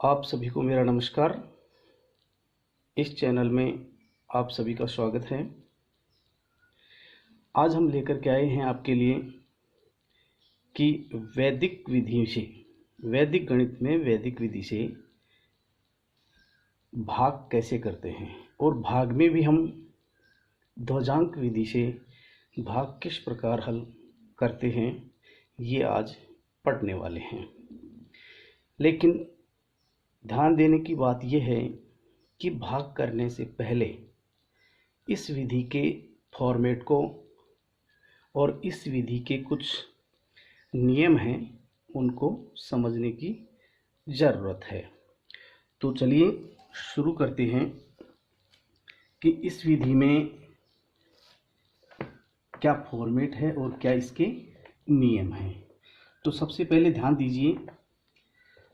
आप सभी को मेरा नमस्कार। इस चैनल में आप सभी का स्वागत है। आज हम लेकर के आए हैं आपके लिए कि वैदिक विधि से, वैदिक गणित में वैदिक विधि से भाग कैसे करते हैं और भाग में भी हम ध्वजांक विधि से भाग किस प्रकार हल करते हैं, ये आज पढ़ने वाले हैं। लेकिन ध्यान देने की बात यह है कि भाग करने से पहले इस विधि के फॉर्मेट को और इस विधि के कुछ नियम हैं उनको समझने की ज़रूरत है। तो चलिए शुरू करते हैं कि इस विधि में क्या फॉर्मेट है और क्या इसके नियम हैं। तो सबसे पहले ध्यान दीजिए,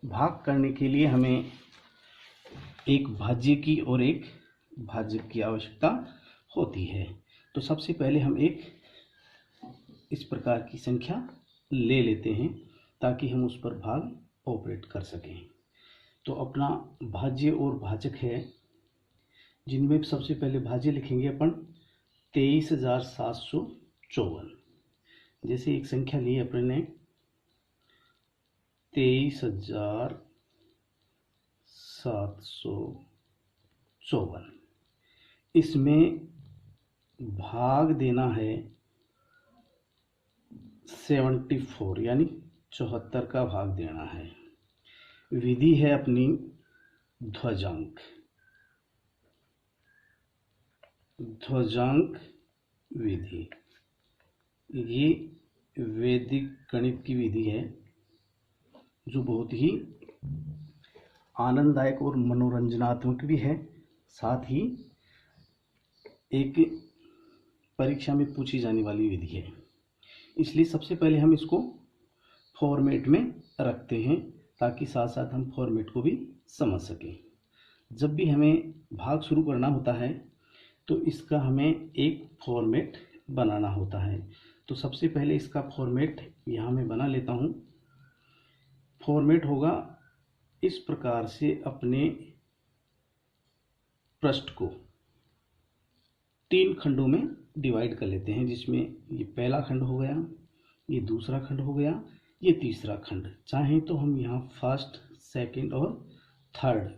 भाग करने के लिए हमें एक भाज्य की और एक भाजक की आवश्यकता होती है। तो सबसे पहले हम एक इस प्रकार की संख्या ले लेते हैं ताकि हम उस पर भाग ऑपरेट कर सकें। तो अपना भाज्य और भाजक है, जिनमें सबसे पहले भाज्य लिखेंगे अपन 23,754। जैसे एक संख्या ली अपन ने 23,754, इसमें भाग देना है 74 यानी 74 का भाग देना है। विधि है अपनी ध्वजांक विधि। ये वैदिक गणित की विधि है जो बहुत ही आनंददायक और मनोरंजनात्मक भी है, साथ ही एक परीक्षा में पूछी जाने वाली विधि है। इसलिए सबसे पहले हम इसको फॉर्मेट में रखते हैं ताकि साथ साथ हम फॉर्मेट को भी समझ सकें। जब भी हमें भाग शुरू करना होता है तो इसका हमें एक फॉर्मेट बनाना होता है। तो सबसे पहले इसका फॉर्मेट यहाँ मैं बना लेता हूँ। फॉर्मेट होगा इस प्रकार से, अपने पृष्ठ को 3 खंडों में डिवाइड कर लेते हैं, जिसमें ये पहला खंड हो गया, ये दूसरा खंड हो गया, ये तीसरा खंड। चाहें तो हम यहाँ फर्स्ट, सेकंड और थर्ड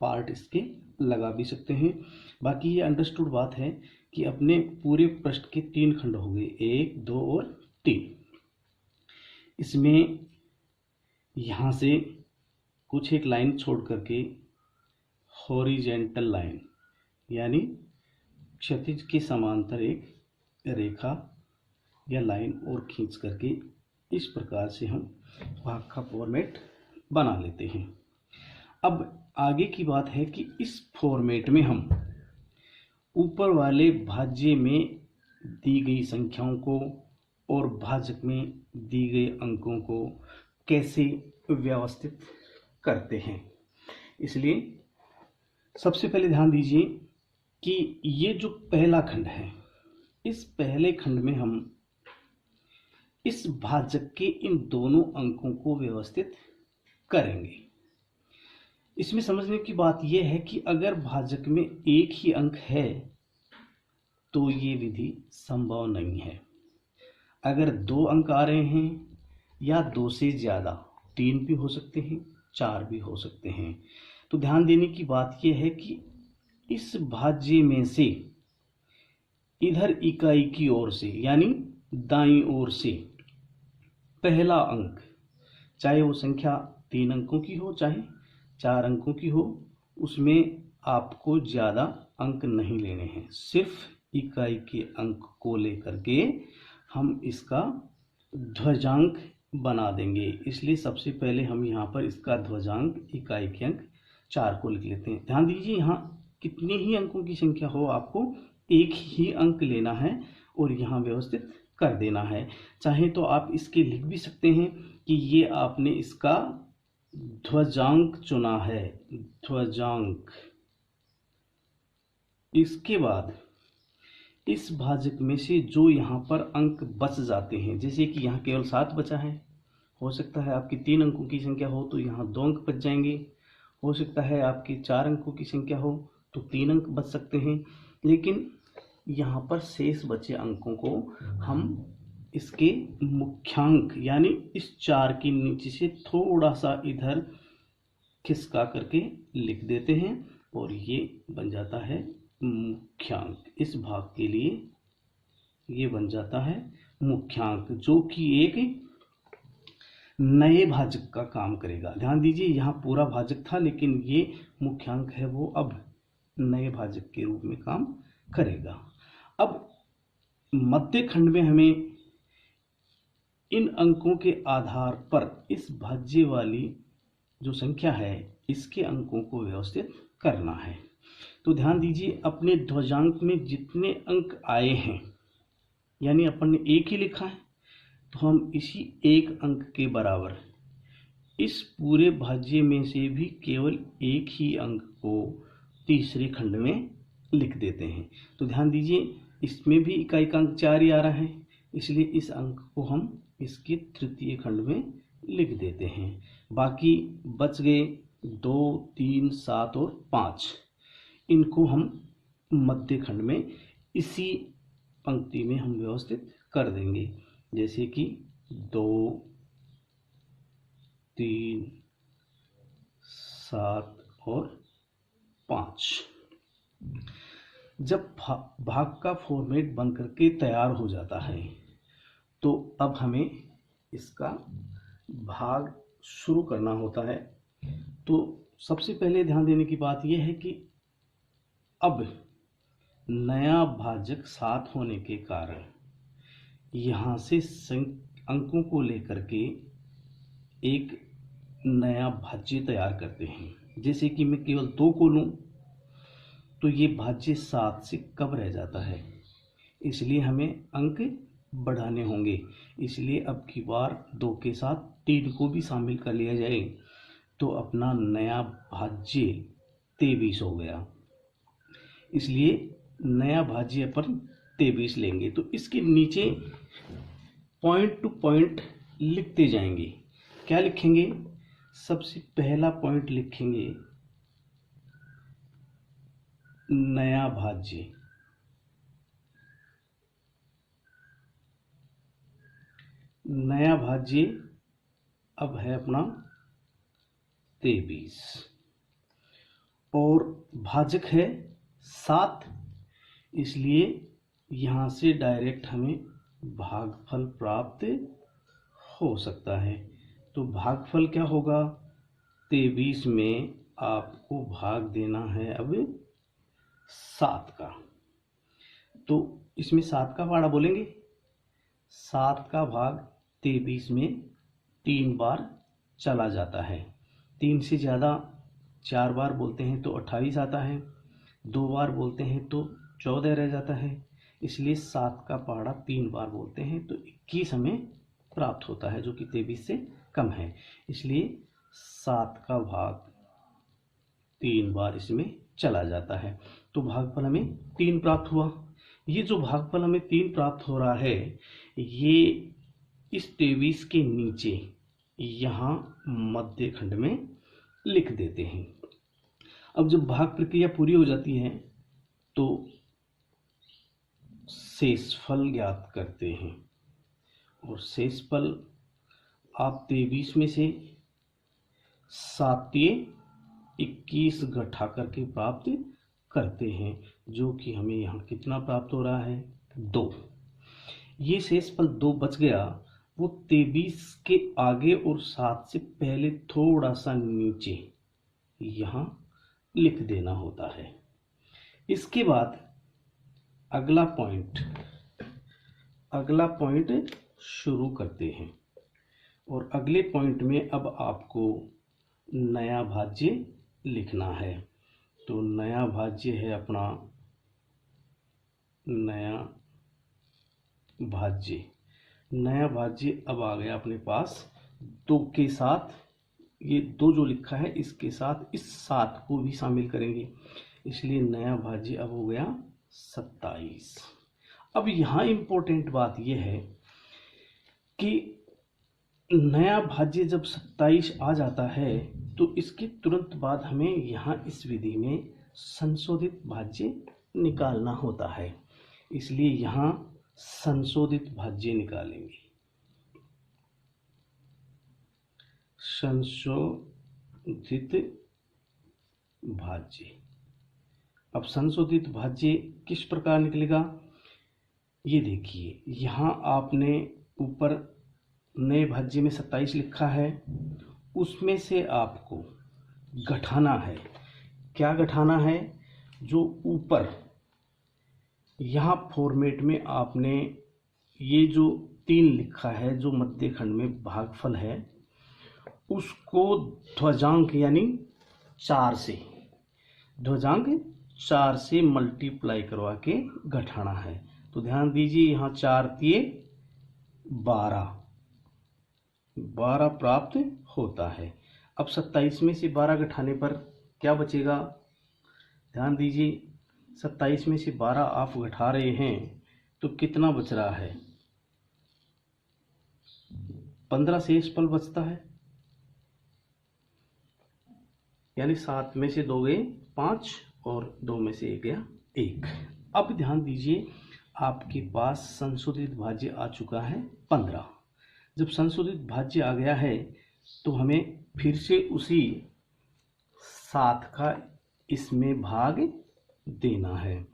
पार्ट इसके लगा भी सकते हैं। बाकी ये अंडरस्टूड बात है कि अपने पूरे पृष्ठ के 3 खंड हो गए, 1, 2 और 3। इसमें यहाँ से कुछ एक लाइन छोड़ करके हॉरिजेंटल लाइन यानी क्षैतिज के समांतर एक रेखा या लाइन और खींच करके इस प्रकार से हम भाग का फॉर्मेट बना लेते हैं। अब आगे की बात है कि इस फॉर्मेट में हम ऊपर वाले भाज्य में दी गई संख्याओं को और भाजक में दी गए अंकों को कैसे व्यवस्थित करते हैं। इसलिए सबसे पहले ध्यान दीजिए कि ये जो पहला खंड है, इस पहले खंड में हम इस भाजक के इन दोनों अंकों को व्यवस्थित करेंगे। इसमें समझने की बात यह है कि अगर भाजक में एक ही अंक है तो ये विधि संभव नहीं है। अगर 2 अंक आ रहे हैं या 2 से ज़्यादा, 3 भी हो सकते हैं, 4 भी हो सकते हैं, तो ध्यान देने की बात यह है कि इस भाज्य में से इधर इकाई की ओर से यानी दाईं ओर से पहला अंक, चाहे वो संख्या 3 अंकों की हो चाहे 4 अंकों की हो, उसमें आपको ज़्यादा अंक नहीं लेने हैं। सिर्फ इकाई के अंक को लेकर के हम इसका ध्वजांक बना देंगे। इसलिए सबसे पहले हम यहाँ पर इसका ध्वजांक इकाई के अंक 4 को लिख लेते हैं। ध्यान दीजिए, यहाँ कितने ही अंकों की संख्या हो आपको एक ही अंक लेना है और यहाँ व्यवस्थित कर देना है। चाहे तो आप इसके लिख भी सकते हैं कि ये आपने इसका ध्वजांक चुना है, ध्वजांक। इसके बाद इस भाजक में से जो यहाँ पर अंक बच जाते हैं, जैसे कि यहाँ केवल 7 बचा है, हो सकता है आपकी 3 अंकों की संख्या हो तो यहाँ 2 अंक बच जाएंगे। हो सकता है आपके 4 अंकों की संख्या हो तो 3 अंक बच सकते हैं, लेकिन यहाँ पर शेष बचे अंकों को हम इसके मुख्यांक यानी इस 4 के नीचे से थोड़ा सा इधर खिसका करके लिख देते हैं और ये बन जाता है मुख्यांक। इस भाग के लिए ये बन जाता है मुख्यांक, जो कि एक नए भाजक का काम करेगा। ध्यान दीजिए, यहाँ पूरा भाजक था लेकिन ये मुख्यांक है वो अब नए भाजक के रूप में काम करेगा। अब मध्य खंड में हमें इन अंकों के आधार पर इस भाज्य वाली जो संख्या है इसके अंकों को व्यवस्थित करना है। तो ध्यान दीजिए, अपने ध्वजांक में जितने अंक आए हैं, यानी अपन ने 1 ही लिखा है, तो हम इसी 1 अंक के बराबर इस पूरे भाज्य में से भी केवल 1 ही अंक को तीसरे खंड में लिख देते हैं। तो ध्यान दीजिए, इसमें भी इकाई का अंक 4 ही आ रहा है, इसलिए इस अंक को हम इसके तृतीय खंड में लिख देते हैं। बाकी बच गए 2, 3, 7 और 5, इनको हम मध्य खंड में इसी पंक्ति में हम व्यवस्थित कर देंगे, जैसे कि 2, 3, 7 और 5। जब भाग का फॉर्मेट बन करके तैयार हो जाता है तो अब हमें इसका भाग शुरू करना होता है। तो सबसे पहले ध्यान देने की बात यह है कि अब नया भाजक 7 होने के कारण यहाँ से अंकों को लेकर के एक नया भाज्य तैयार करते हैं। जैसे कि मैं केवल 2 को लूँ तो ये भाज्य 7 से कम रह जाता है, इसलिए हमें अंक बढ़ाने होंगे। इसलिए अब की बार 2 के साथ 3 को भी शामिल कर लिया जाए, तो अपना नया भाज्य 23 हो गया। इसलिए नया भाज्य अपन 23 लेंगे। तो इसके नीचे पॉइंट टू पॉइंट लिखते जाएंगे। क्या लिखेंगे? सबसे पहला पॉइंट लिखेंगे नया भाज्य, नया भाज्य अब है अपना 23 और भाजक है 7, इसलिए यहाँ से डायरेक्ट हमें भागफल प्राप्त हो सकता है। तो भागफल क्या होगा? 23 में आपको भाग देना है अब 7 का। तो इसमें 7 का पाड़ा बोलेंगे। 7 का भाग 23 में 3 बार चला जाता है। 3 से ज़्यादा 4 बार बोलते हैं तो 28 आता है, 2 बार बोलते हैं तो 14 रह जाता है। इसलिए 7 का पहाड़ा 3 बार बोलते हैं तो 21 हमें प्राप्त होता है, जो कि 23 से कम है। इसलिए 7 का भाग 3 बार इसमें चला जाता है। तो भागफल हमें 3 प्राप्त हुआ। ये जो भागफल हमें 3 प्राप्त हो रहा है, ये इस 23 के नीचे यहाँ मध्य खंड में लिख देते हैं। अब जब भाग प्रक्रिया पूरी हो जाती है तो शेषफल ज्ञात करते हैं, और शेषफल आप 23 में से 7 21 घटा करके प्राप्त करते हैं, जो कि हमें यहाँ कितना प्राप्त हो रहा है? 2। ये शेषफल 2 बच गया, वो 23 के आगे और 7 से पहले थोड़ा सा नीचे यहाँ लिख देना होता है। इसके बाद अगला पॉइंट शुरू करते हैं, और अगले पॉइंट में अब आपको नया भाज्य लिखना है। तो नया भाज्य है अपना नया भाज्य। नया भाज्य अब आ गया अपने पास 2 के साथ, ये 2 जो लिखा है इसके साथ इस 7 को भी शामिल करेंगे, इसलिए नया भाज्य अब हो गया 27। अब यहाँ इम्पोर्टेंट बात यह है कि नया भाज्य जब 27 आ जाता है तो इसके तुरंत बाद हमें यहाँ इस विधि में संशोधित भाज्य निकालना होता है, इसलिए यहाँ संशोधित भाज्य निकालेंगे। संशोधित भाज्य, अब संशोधित भाज्य किस प्रकार निकलेगा, ये देखिए यहाँ आपने ऊपर नए भाज्य में 27 लिखा है, उसमें से आपको घटाना है। क्या घटाना है, जो ऊपर यहाँ फॉर्मेट में आपने ये जो 3 लिखा है, जो मध्य खंड में भागफल है, उसको ध्वजांक यानी 4 से, ध्वजांक 4 से मल्टीप्लाई करवा के घटाना है। तो ध्यान दीजिए यहाँ 4 दिए 12 प्राप्त होता है। अब 27 में से 12 घटाने पर क्या बचेगा, ध्यान दीजिए 27 में से 12 आप घटा रहे हैं तो कितना बच रहा है, 15 शेषफल बचता है, यानी 7 में से 2 गए 5 और 2 में से 1 गया 1। अब ध्यान दीजिए आपके पास संशोधित भाज्य आ चुका है 15। जब संशोधित भाज्य आ गया है तो हमें फिर से उसी 7 का इसमें भाग देना है,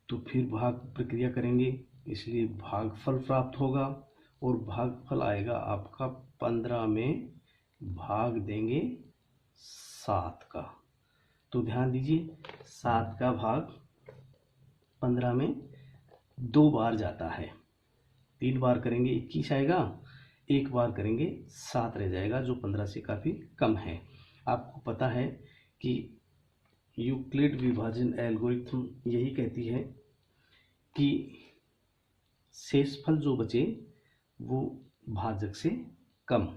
तो फिर भाग प्रक्रिया करेंगे, इसलिए भागफल प्राप्त होगा और भागफल आएगा आपका 15 में भाग देंगे 7 का। तो ध्यान दीजिए 7 का भाग 15 में 2 बार जाता है, 3 बार करेंगे 21 आएगा, 1 बार करेंगे 7 रह जाएगा, जो 15 से काफ़ी कम है। आपको पता है कि यूक्लिड विभाजन एल्गोरिथम यही कहती है कि शेषफल जो बचे वो भाजक से कम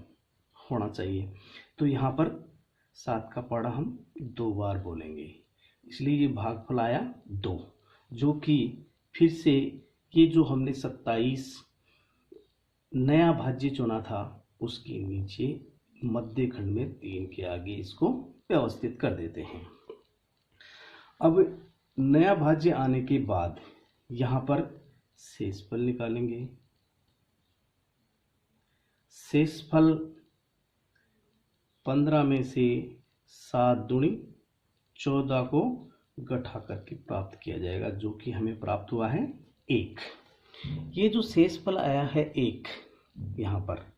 होना चाहिए। तो यहाँ पर 7 का पहाड़ा हम 2 बार बोलेंगे, इसलिए ये भागफल आया 2, जो कि फिर से ये जो हमने 27 नया भाज्य चुना था उसके नीचे मध्य खंड में 3 के आगे इसको व्यवस्थित कर देते हैं। अब नया भाज्य आने के बाद यहाँ पर शेषफल निकालेंगे। शेषफल 15 में से 7 दूनी 14 को घटा करके प्राप्त किया जाएगा, जो कि हमें प्राप्त हुआ है 1। ये जो शेषफल आया है 1, यहाँ पर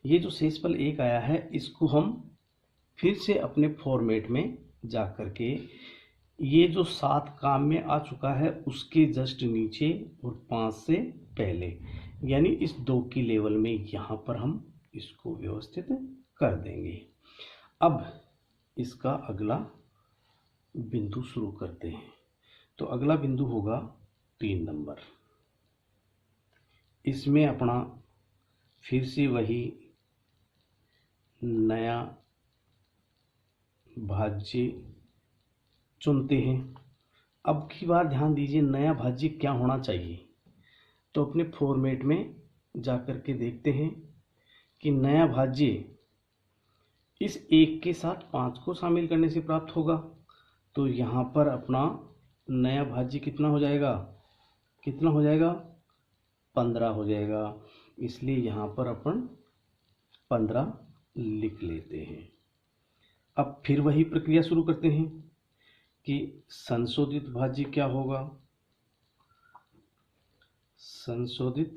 ये जो शेषफल 1 आया है, इसको हम फिर से अपने फॉर्मेट में जा करके ये जो 7 काम में आ चुका है उसके जस्ट नीचे और 5 से पहले, यानी इस 2 की लेवल में यहाँ पर हम इसको व्यवस्थित कर देंगे। अब इसका अगला बिंदु शुरू करते हैं। तो अगला बिंदु होगा 3 नंबर। इसमें अपना फिर से वही नया भाज्य चुनते हैं। अब की बार ध्यान दीजिए नया भाज्य क्या होना चाहिए, तो अपने फॉर्मेट में जाकर के देखते हैं कि नया भाज्य इस 1 के साथ 5 को शामिल करने से प्राप्त होगा। तो यहाँ पर अपना नया भाज्य कितना हो जाएगा, 15 हो जाएगा, इसलिए यहाँ पर अपन 15 लिख लेते हैं। अब फिर वही प्रक्रिया शुरू करते हैं कि संशोधित भाज्य क्या होगा, संशोधित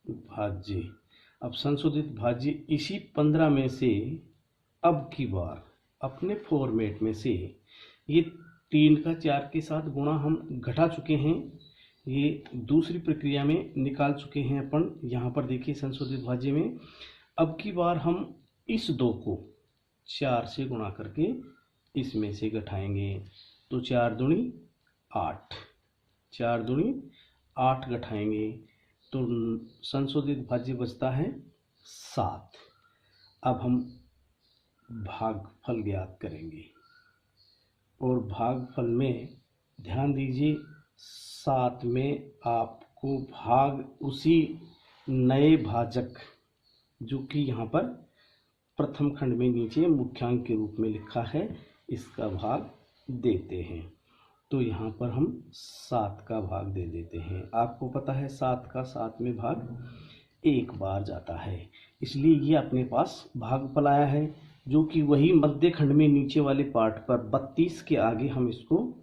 भाज्य। अब संशोधित भाज्य इसी 15 में से अब की बार अपने फॉर्मेट में से ये 3 का 4 के साथ गुणा हम घटा चुके हैं, ये दूसरी प्रक्रिया में निकाल चुके हैं अपन। यहाँ पर देखिए संशोधित भाज्य में अब की बार हम इस 2 को 4 से गुणा करके इसमें से घटाएंगे। तो 4 दूनी 8, 4 दूनी 8 घटाएंगे तो संशोधित भाज्य बचता है 7। अब हम भागफल ज्ञात करेंगे और भागफल में ध्यान दीजिए 7 में आपको भाग उसी नए भाजक जो कि यहाँ पर प्रथम खंड में नीचे मुख्यांक के रूप में लिखा है, इसका भाग देते हैं। तो यहाँ पर हम 7 का भाग दे देते हैं। आपको पता है 7 का 7 में भाग एक बार जाता है, इसलिए ये अपने पास भागफल आया है, जो कि वही मध्य खंड में नीचे वाले पार्ट पर 32 के आगे हम इसको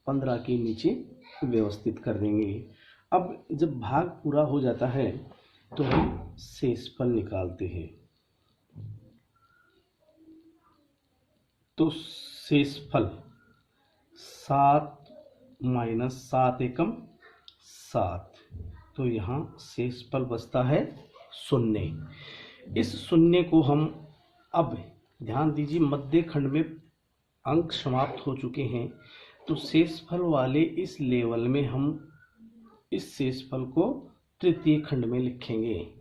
15 के नीचे व्यवस्थित कर देंगे। अब जब भाग पूरा हो जाता है तो हम शेषफल निकालते हैं। तो शेषफल 7 माइनस 7 एकम 7, तो यहाँ शेषफल बचता है 0। इस 0 को हम, अब ध्यान दीजिए, मध्य खंड में अंक समाप्त हो चुके हैं, तो शेषफल वाले इस लेवल में हम इस शेषफल को तृतीय खंड में लिखेंगे।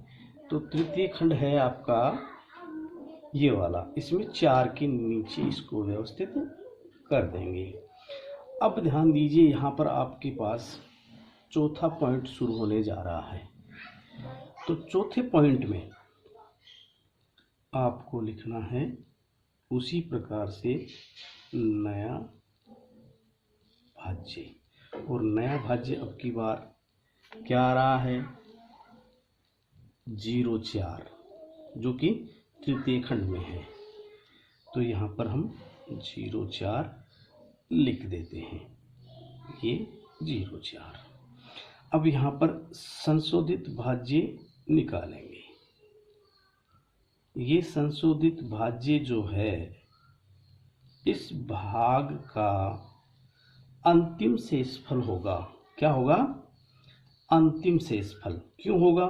तो तृतीय खंड है आपका ये वाला, इसमें 4 के नीचे इसको व्यवस्थित कर देंगे। अब ध्यान दीजिए, यहाँ पर आपके पास चौथा पॉइंट शुरू होने जा रहा है। तो चौथे पॉइंट में आपको लिखना है उसी प्रकार से नया भाज्य, और नया भाज्य अब की बार क्या आ रहा है, 0,4, जो कि तृतीय खंड में है। तो यहाँ पर हम 0,4 लिख देते हैं, ये 0,4। अब यहाँ पर संशोधित भाज्य निकालेंगे। ये संशोधित भाज्य जो है, इस भाग का अंतिम शेषफल होगा। क्या होगा? अंतिम शेषफल। क्यों होगा?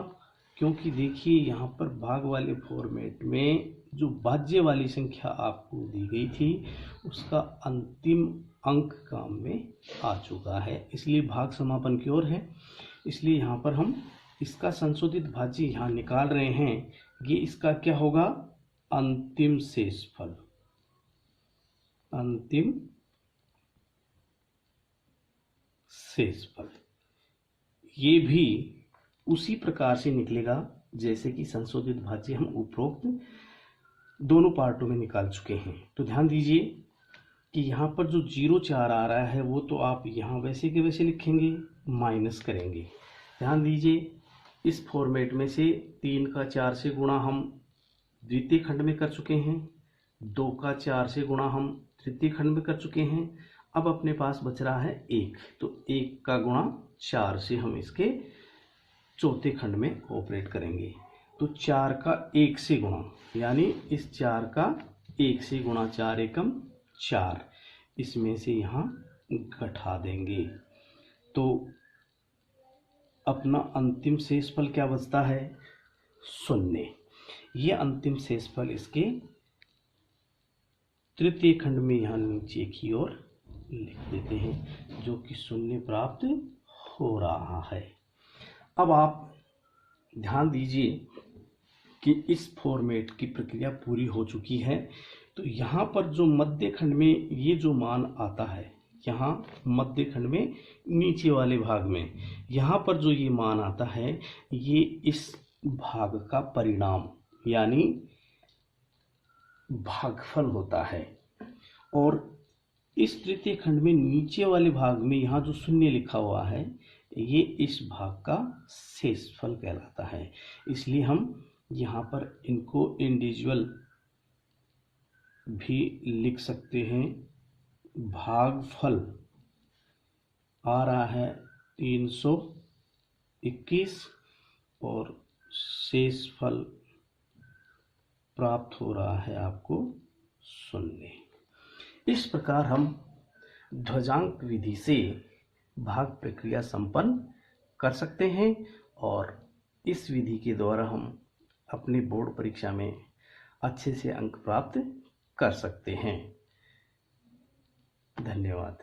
क्योंकि देखिए यहाँ पर भाग वाले फॉर्मेट में जो भाज्य वाली संख्या आपको दी गई थी उसका अंतिम अंक काम में आ चुका है, इसलिए भाग समापन की ओर है। इसलिए यहाँ पर हम इसका संशोधित भाज्य यहाँ निकाल रहे हैं। ये इसका क्या होगा? अंतिम शेषफल। अंतिम शेषफल ये भी उसी प्रकार से निकलेगा जैसे कि संशोधित भाज्य हम उपरोक्त दोनों पार्टों में निकाल चुके हैं। तो ध्यान दीजिए कि यहाँ पर जो 0,4 आ रहा है वो तो आप यहाँ वैसे के वैसे लिखेंगे, माइनस करेंगे। ध्यान दीजिए, इस फॉर्मेट में से 3 का 4 से गुणा हम द्वितीय खंड में कर चुके हैं, 2 का 4 से गुणा हम तृतीय खंड में कर चुके हैं। अब अपने पास बच रहा है 1, तो 1 का गुणा 4 से हम इसके चौथे खंड में ऑपरेट करेंगे। तो 4 का 1 से गुणा, यानी इस 4 का 1 से गुणा 4 एकम 4, इसमें से यहाँ घटा देंगे। तो अपना अंतिम शेषफल क्या बचता है? 0। ये अंतिम शेषफल इसके तृतीय खंड में यहाँ नीचे की ओर लिख देते हैं, जो कि 0 प्राप्त हो रहा है। अब आप ध्यान दीजिए कि इस फॉर्मेट की प्रक्रिया पूरी हो चुकी है। तो यहाँ पर जो मध्य खंड में ये जो मान आता है, यहाँ मध्य खंड में नीचे वाले भाग में यहाँ पर जो ये मान आता है, ये इस भाग का परिणाम यानी भागफल होता है। और इस तृतीय खंड में नीचे वाले भाग में यहाँ जो 0 लिखा हुआ है, ये इस भाग का शेषफल कहलाता है। इसलिए हम यहाँ पर इनको इंडिविजुअल भी लिख सकते हैं। भागफल आ रहा है 321 और शेषफल प्राप्त हो रहा है आपको 0। इस प्रकार हम ध्वजांक विधि से भाग प्रक्रिया संपन्न कर सकते हैं, और इस विधि के द्वारा हम अपने बोर्ड परीक्षा में अच्छे से अंक प्राप्त कर सकते हैं। धन्यवाद।